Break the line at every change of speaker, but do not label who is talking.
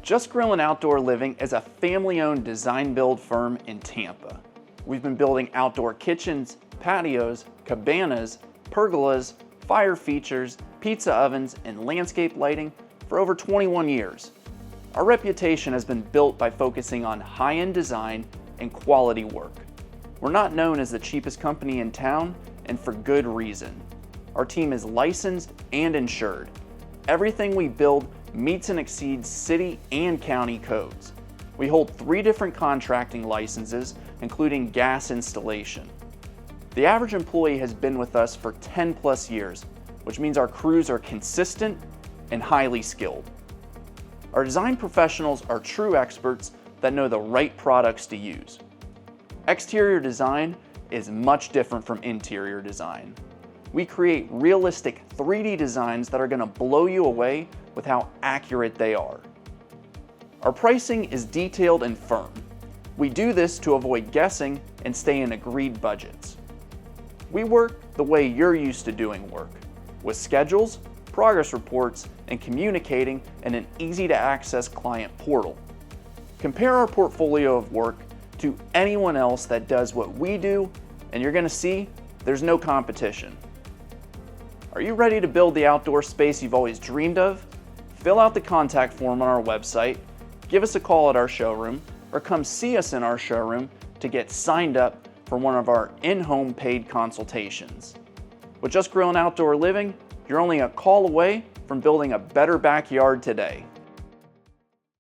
Just Grillin Outdoor Living is a family-owned design-build firm in Tampa. We've been building outdoor kitchens, patios, cabanas, pergolas, fire features, pizza ovens, and landscape lighting for over 21 years. Our reputation has been built by focusing on high-end design and quality work. We're not known as the cheapest company in town, and for good reason. Our team is licensed and insured. Everything we build meets and exceeds city and county codes. We hold 3 different contracting licenses, including gas installation. The average employee has been with us for 10+ years, which means our crews are consistent and highly skilled. Our design professionals are true experts that know the right products to use. Exterior design is much different from interior design. We create realistic 3D designs that are going to blow you away with how accurate they are. Our pricing is detailed and firm. We do this to avoid guessing and stay in agreed budgets. We work the way you're used to doing work, with schedules, progress reports, and communicating in an easy-to-access client portal. Compare our portfolio of work to anyone else that does what we do, and you're going to see there's no competition. Are you ready to build the outdoor space you've always dreamed of? Fill out the contact form on our website, give us a call at our showroom, or come see us in our showroom to get signed up for one of our in-home paid consultations. With Just Grillin Outdoor Living, you're only a call away from building a better backyard today.